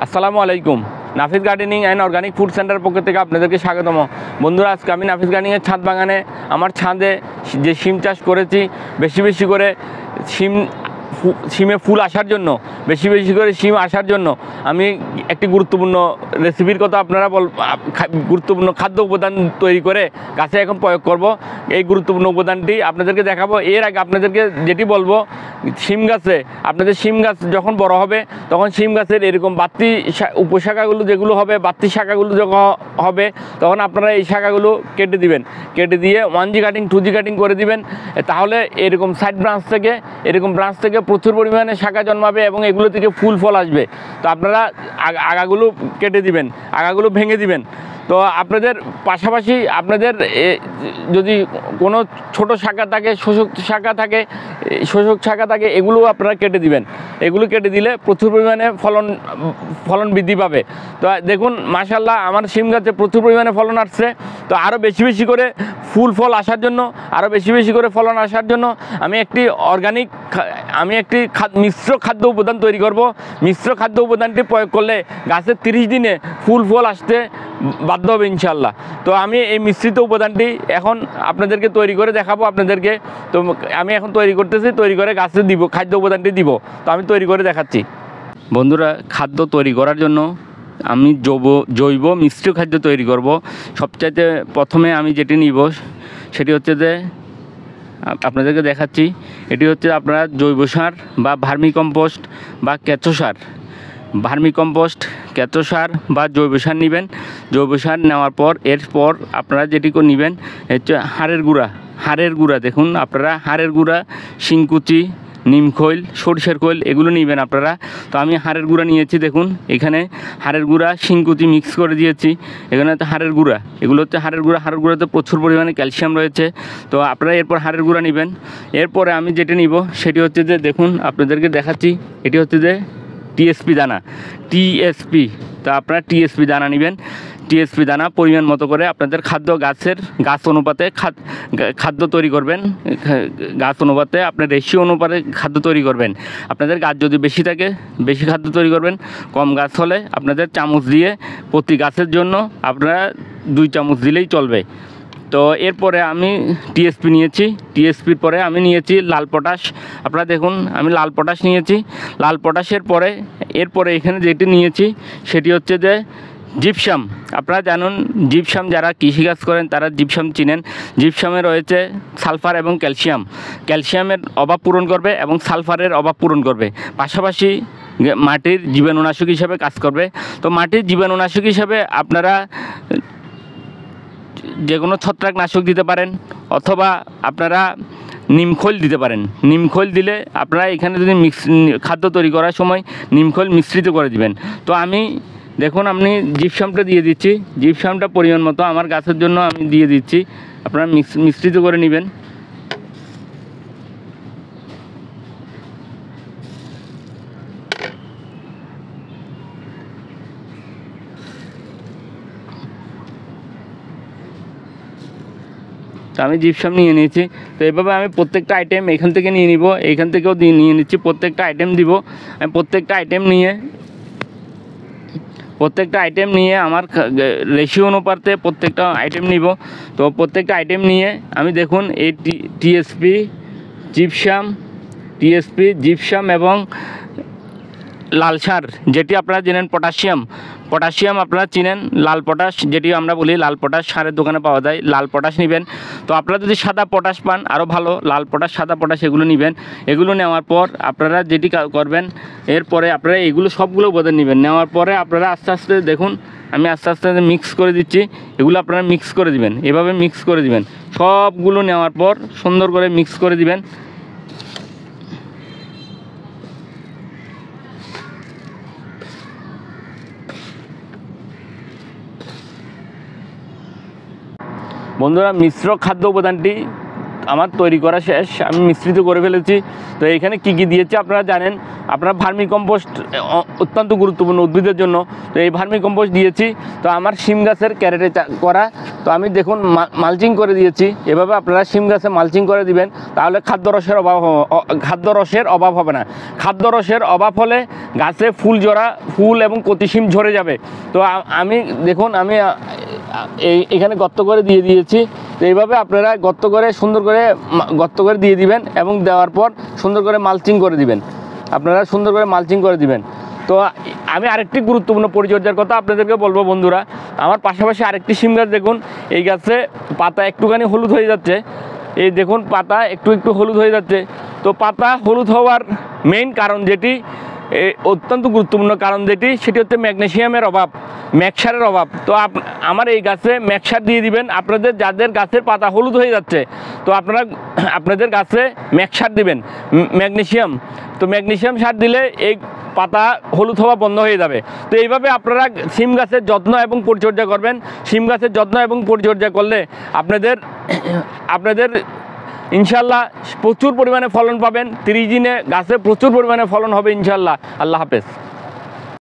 আসসালামু আলাইকুম। Nafis gardening and organic food centre পক্ষ থেকে আপনাদেরকে স্বাগতম। বন্ধুরা, আজকে আমি নাফিস গার্ডেনিংয়ের ছাদ বাগানে আমার ছাদে যে শিম চাষ করেছি, বেশি বেশি করে শিমে ফুল আসার জন্য, বেশি বেশি করে শিম আসার জন্য আমি একটি গুরুত্বপূর্ণ রেসিপির কথা গুরুত্বপূর্ণ খাদ্য উপাদান তৈরি করে গাছে এখন প্রয়োগ করব। এই গুরুত্বপূর্ণ উপাদানটি আপনাদেরকে দেখাবো। এর আগে আপনাদেরকে যেটি বলবো, শিম গাছে আপনাদের শিম গাছ যখন বড় হবে তখন শিম গাছের এরকম বাড়তি উপশাখাগুলো যেগুলো হবে, বাড়তি শাখাগুলো যখন হবে তখন আপনারা এই শাখাগুলো কেটে দিবেন। কেটে দিয়ে 1G কাটিং 2G কাটিং করে দিবেন। তাহলে এরকম সাইড ব্রাঞ্চ থেকে প্রচুর পরিমাণে শাখা জন্মাবে এবং এগুলো থেকে ফুল ফল আসবে। তো আপনারা আগাগুলো কেটে দিবেন, আগাগুলো ভেঙে দিবেন। তো আপনাদের পাশাপাশি আপনাদের যদি কোনো ছোট শাখা থাকে, শোষক শাখা থাকে, এগুলোও আপনারা কেটে দিবেন। এগুলো কেটে দিলে প্রচুর পরিমাণে ফলন বৃদ্ধি পাবে। তো দেখুন, মাশাআল্লাহ আমার শিম গাছে প্রচুর পরিমাণে ফলন আসছে। তো আরও বেশি বেশি করে ফুল ফল আসার জন্য, আরও বেশি বেশি করে ফলন আসার জন্য আমি একটি মিশ্র খাদ্য উপাদান তৈরি করব। মিশ্র খাদ্য উপাদানটি প্রয়োগ করলে গাছের 30 দিনে ফুল ফল আসতে বাধ্য হবে ইনশাআল্লাহ। তো আমি এই মিশ্রিত উপাদানটি এখন আপনাদেরকে তৈরি করে দেখাবো আপনাদেরকে। তো আমি এখন তৈরি করতেছি, তৈরি করে গাছে দিব, খাদ্য উপাদানটি দিব। তো আমি তৈরি করে দেখাচ্ছি। বন্ধুরা, খাদ্য তৈরি করার জন্য আমি জৈব মিশ্র খাদ্য তৈরি করব। সবচাইতে প্রথমে আমি যেটি নিব সেটি হচ্ছে যে আপনাদেরকে দেখাচ্ছি। এটি হচ্ছে আপনারা জৈব সার বা ভার্মিকম্পোস্ট বা কেঁচো সার, কেঁচো সার বা জৈব সার নেবেন। জৈব সার নেওয়ার পর এরপর আপনারা যেটি নেবেন হচ্ছে হাড়ের গুঁড়া। দেখুন, আপনারা হাড়ের গুঁড়া, শিংকুচি, নিমখৈল, সরিষার খৈল এগুলো নেবেন আপনারা। তো আমি হাড়ের গুঁড়া নিয়েছি। দেখুন, এখানে হাড়ের গুঁড়া, শিংকুচি মিক্স করে দিয়েছি। এখানে হচ্ছে হাড়ের গুঁড়া, এগুলো হচ্ছে হাড়ের গুঁড়া। হাড়ের গুঁড়াতে প্রচুর পরিমাণে ক্যালসিয়াম রয়েছে। তো আপনারা এরপর হাড়ের গুঁড়া নেবেন। এরপরে আমি যেটি নিব সেটি হচ্ছে যে, দেখুন আপনাদেরকে দেখাচ্ছি, এটি হচ্ছে যে টিএসপি দানা, তো আপনারা টিএসপি দানা নেবেন। টিএসপি দানা পরিমাণ মতো করে আপনাদের গাছ অনুপাতে খাদ্য তৈরি করবেন। গাছ অনুপাতে আপনার রেশিও অনুপাতে খাদ্য তৈরি করবেন। আপনাদের গাছ যদি বেশি থাকে বেশি খাদ্য তৈরি করবেন। কম গাছ হলে আপনাদের চামচ দিয়ে প্রতি গাছের জন্য আপনারা 2 চামচ দিলেই চলবে। তো এরপরে আমি টিএসপি নিয়েছি। টিএসপির পরে আমি নিয়েছি লাল পটাশ। আপনারা দেখুন, আমি লাল পটাশ নিয়েছি। লাল পটাশের এরপরে এখানে যেটি নিয়েছি সেটি হচ্ছে যে জিপসাম। আপনারা জানুন, জিপসাম যারা কৃষিকাজ করেন তারা জিপসাম চিনেন। জিপসামে রয়েছে সালফার এবং ক্যালসিয়ামের অভাব পূরণ করবে এবং সালফারের অভাব পূরণ করবে। পাশাপাশি মাটির জীবাণুনাশক হিসাবে কাজ করবে। তো মাটির জীবাণুনাশক হিসাবে আপনারা যে কোনো ছত্রাকনাশক দিতে পারেন, অথবা আপনারা নিমখৈল দিতে পারেন। নিমখৈল দিলে আপনারা এখানে যদি খাদ্য তৈরি করার সময় নিমখৈল মিশ্রিত করে দিবেন। তো আমি দেখুন, আপনি জিপসামটা দিয়ে দিচ্ছি। জিপসামটা পরিমাণ মতো আমার গাছের জন্য আমি দিয়ে দিচ্ছি। আপনারা মিশ্রিত করে নেবেন। তো আমি জিপসাম নিয়ে নিয়েছি। তো এভাবে আমি প্রত্যেকটা আইটেম এখান থেকে নিয়ে নিব, এইখান থেকেও নিয়ে নিচ্ছি। প্রত্যেকটা আইটেম দিব। আমি প্রত্যেকটা আইটেম নিয়ে আমার রেশিও অনুপাতে প্রত্যেকটা আইটেম নিব। তো প্রত্যেকটা আইটেম নিয়ে আমি দেখুন এই টিএসপি, জিপসাম এবং লাল সার, যেটি আপনারা জানেন পটাশিয়াম আপনারা চিনেন। লাল পটাশ, যেটি আমরা বলি লাল পটাশ, সারের দোকানে পাওয়া যায়। লাল পটাশ নেবেন। তো আপনারা যদি সাদা পটাশ পান আরও ভালো। লাল পটাশ, সাদা পটাশ এগুলো নেবেন। এগুলো নেওয়ার পর আপনারা যেটি করবেন, এরপরে আপনারা এগুলো সবগুলো উপাদান নেবেন। নেওয়ার পরে আপনারা আস্তে আস্তে দেখুন, আমি আস্তে আস্তে মিক্স করে দিচ্ছি। এগুলো আপনারা মিক্স করে দিবেন, এভাবে মিক্স করে দিবেন। সবগুলো নেওয়ার পর সুন্দর করে মিক্স করে দিবেন। বন্ধুরা, মিশ্র খাদ্য উপাদানটি আমার তৈরি করা শেষ, আমি মিশ্রিত করে ফেলেছি। তো এখানে কি কি দিয়েছি আপনারা জানেন। আপনারা ভার্মি কম্পোস্ট অত্যন্ত গুরুত্বপূর্ণ উদ্ভিদের জন্য। তো এই ভার্মি কম্পোস্ট দিয়েছি। তো আমার শিম গাছের ক্যারেটে করা, তো আমি দেখুন মালচিং করে দিয়েছি। এভাবে আপনারা শিম গাছে মালচিং করে দিবেন, তাহলে খাদ্যরসের অভাব হবে না। খাদ্যরসের অভাব হলে গাছে ফুল এবং কচি শিম ঝরে যাবে। তো আমি দেখুন আমি এখানে গর্ত করে দিয়ে দিয়েছি। তো এইভাবে আপনারা সুন্দর করে গর্ত করে দিয়ে দিবেন এবং দেওয়ার পর সুন্দর করে মালচিং করে দিবেন। তো আমি আরেকটি গুরুত্বপূর্ণ পরিচর্যার কথা আপনাদেরকে বলবো বন্ধুরা। আমার পাশাপাশি আরেকটি শিম গাছ দেখুন, এই গাছে পাতা একটুখানি হলুদ হয়ে যাচ্ছে। এই দেখুন পাতা একটু হলুদ হয়ে যাচ্ছে। তো পাতা হলুদ হওয়ার মেইন কারণ যেটি, অত্যন্ত গুরুত্বপূর্ণ কারণ যেটি, সেটি হচ্ছে ম্যাগনেসিয়ামের অভাব, ম্যাকসারের অভাব। তো আমার এই গাছে ম্যাকসার দিয়ে দিবেন। আপনাদের যাদের গাছের পাতা হলুদ হয়ে যাচ্ছে, তো আপনাদের গাছে ম্যাকসার দিবেন, ম্যাগনেসিয়াম। তো ম্যাগনেসিয়াম সার দিলে এই পাতা হলুদ হওয়া বন্ধ হয়ে যাবে। তো এইভাবে আপনারা শিম গাছের যত্ন এবং পরিচর্যা করবেন। শিম গাছের যত্ন এবং পরিচর্যা করলে আপনাদের ইনশাল্লাহ প্রচুর পরিমাণে ফলন পাবেন। 30 দিনে গাছে প্রচুর পরিমাণে ফলন হবে ইনশাল্লাহ। আল্লাহ হাফেজ।